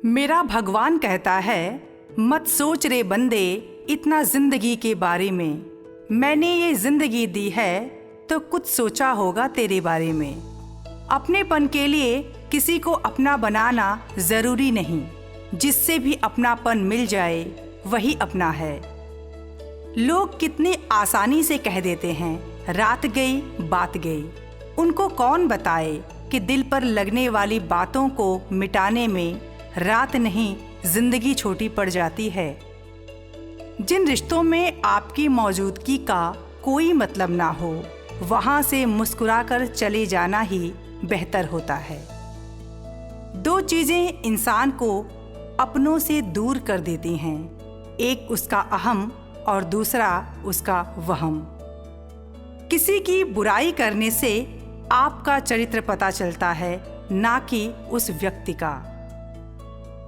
मेरा भगवान कहता है, मत सोच रे बंदे इतना जिंदगी के बारे में। मैंने ये जिंदगी दी है तो कुछ सोचा होगा तेरे बारे में। अपनेपन के लिए किसी को अपना बनाना जरूरी नहीं, जिससे भी अपनापन मिल जाए वही अपना है। लोग कितनी आसानी से कह देते हैं, रात गई बात गई। उनको कौन बताए कि दिल पर लगने वाली बातों को मिटाने में रात नहीं जिंदगी छोटी पड़ जाती है। जिन रिश्तों में आपकी मौजूदगी का कोई मतलब ना हो, वहां से मुस्कुराकर चले जाना ही बेहतर होता है। दो चीजें इंसान को अपनों से दूर कर देती हैं, एक उसका अहम और दूसरा उसका वहम। किसी की बुराई करने से आपका चरित्र पता चलता है, ना कि उस व्यक्ति का।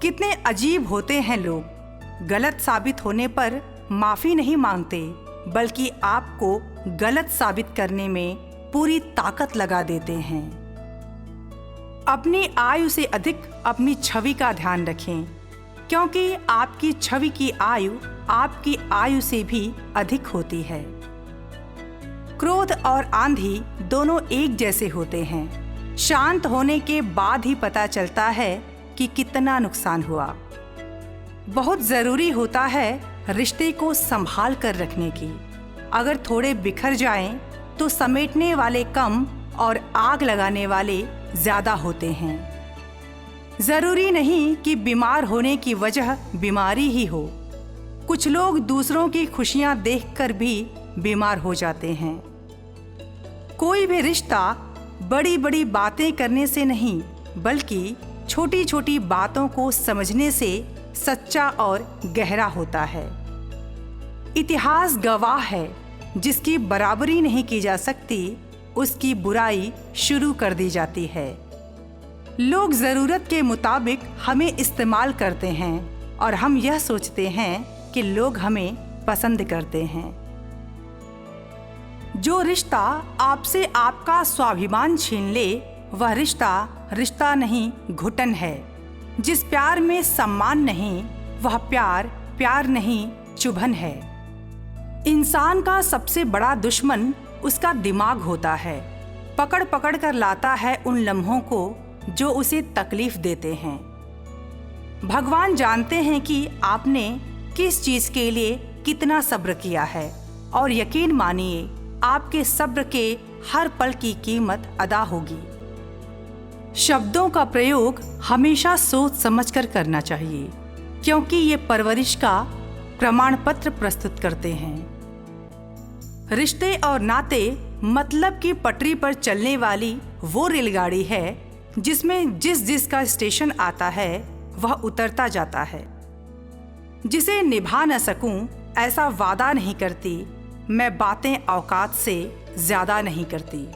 कितने अजीब होते हैं लोग, गलत साबित होने पर माफी नहीं मांगते, बल्कि आपको गलत साबित करने में पूरी ताकत लगा देते हैं। अपनी आयु से अधिक अपनी छवि का ध्यान रखें, क्योंकि आपकी छवि की आयु आपकी आयु से भी अधिक होती है। क्रोध और आंधी दोनों एक जैसे होते हैं। शांत होने के बाद ही पता चलता है कि कितना नुकसान हुआ। बहुत जरूरी होता है रिश्ते को संभाल कर रखने की। अगर थोड़े बिखर जाएं, तो समेटने वाले कम और आग लगाने वाले ज्यादा होते हैं। जरूरी नहीं कि बीमार होने की वजह बीमारी ही हो। कुछ लोग दूसरों की खुशियां देखकर भी बीमार हो जाते हैं। कोई भी रिश्ता बड़ी बड़ी बातें करने से नहीं, बल्कि छोटी छोटी बातों को समझने से सच्चा और गहरा होता है। इतिहास गवाह है, जिसकी बराबरी नहीं की जा सकती, उसकी बुराई शुरू कर दी जाती है। लोग ज़रूरत के मुताबिक हमें इस्तेमाल करते हैं और हम यह सोचते हैं कि लोग हमें पसंद करते हैं। जो रिश्ता आपसे आपका स्वाभिमान छीन ले, वह रिश्ता नहीं घुटन है। जिस प्यार में सम्मान नहीं, वह प्यार नहीं चुभन है। इंसान का सबसे बड़ा दुश्मन उसका दिमाग होता है। पकड़ पकड़ कर लाता है उन लम्हों को जो उसे तकलीफ देते हैं। भगवान जानते हैं कि आपने किस चीज के लिए कितना सब्र किया है, और यकीन मानिए आपके सब्र के हर पल की कीमत अदा होगी। शब्दों का प्रयोग हमेशा सोच समझकर करना चाहिए, क्योंकि ये परवरिश का प्रमाण पत्र प्रस्तुत करते हैं। रिश्ते और नाते मतलब की पटरी पर चलने वाली वो रेलगाड़ी है, जिसमें जिसका स्टेशन आता है वह उतरता जाता है। जिसे निभा न सकूं ऐसा वादा नहीं करती, मैं बातें औकात से ज्यादा नहीं करती।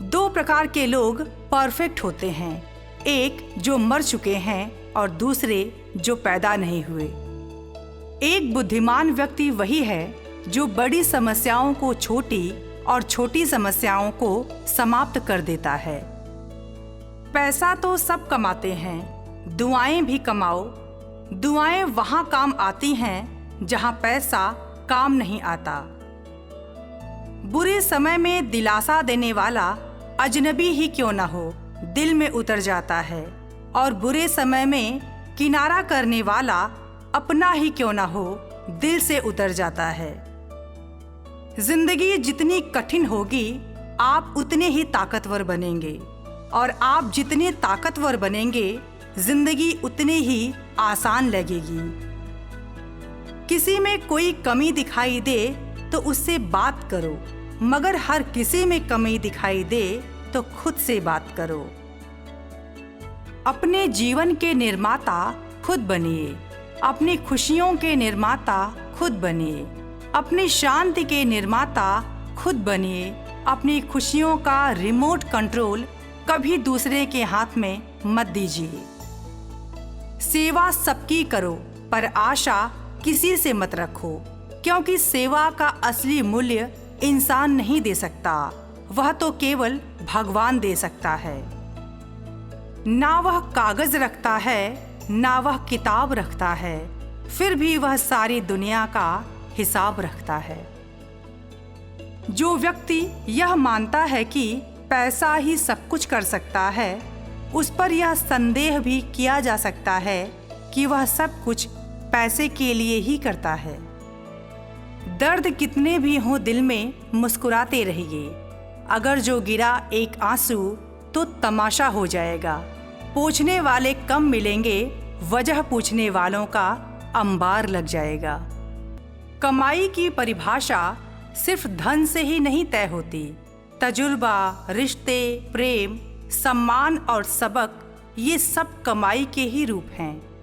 दो प्रकार के लोग परफेक्ट होते हैं, एक जो मर चुके हैं और दूसरे जो पैदा नहीं हुए। एक बुद्धिमान व्यक्ति वही है जो बड़ी समस्याओं को छोटी और छोटी समस्याओं को समाप्त कर देता है। पैसा तो सब कमाते हैं, दुआएं भी कमाओ। दुआएं वहां काम आती हैं जहां पैसा काम नहीं आता। बुरे समय में दिलासा देने वाला अजनबी ही क्यों न हो, दिल में उतर जाता है, और बुरे समय में किनारा करने वाला अपना ही क्यों न हो, दिल से उतर जाता है। जिंदगी जितनी कठिन होगी, आप उतने ही ताकतवर बनेंगे, और आप जितने ताकतवर बनेंगे, जिंदगी उतनी ही आसान लगेगी। किसी में कोई कमी दिखाई दे तो उससे बात करो, मगर हर किसी में कमी दिखाई दे तो खुद से बात करो। अपने जीवन के निर्माता खुद बनिए, अपनी खुशियों के निर्माता खुद बनिए, अपनी शांति के निर्माता खुद बनिए। अपनी खुशियों का रिमोट कंट्रोल कभी दूसरे के हाथ में मत दीजिए। सेवा सबकी करो, पर आशा किसी से मत रखो, क्योंकि सेवा का असली मूल्य इंसान नहीं दे सकता, वह तो केवल भगवान दे सकता है। ना वह कागज रखता है, ना वह किताब रखता है, फिर भी वह सारी दुनिया का हिसाब रखता है। जो व्यक्ति यह मानता है कि पैसा ही सब कुछ कर सकता है, उस पर यह संदेह भी किया जा सकता है कि वह सब कुछ पैसे के लिए ही करता है। दर्द कितने भी हों दिल में, मुस्कुराते रहिए। अगर जो गिरा एक आंसू तो तमाशा हो जाएगा। पूछने वाले कम मिलेंगे, वजह पूछने वालों का अंबार लग जाएगा। कमाई की परिभाषा सिर्फ धन से ही नहीं तय होती। तजुर्बा, रिश्ते, प्रेम, सम्मान और सबक, ये सब कमाई के ही रूप हैं।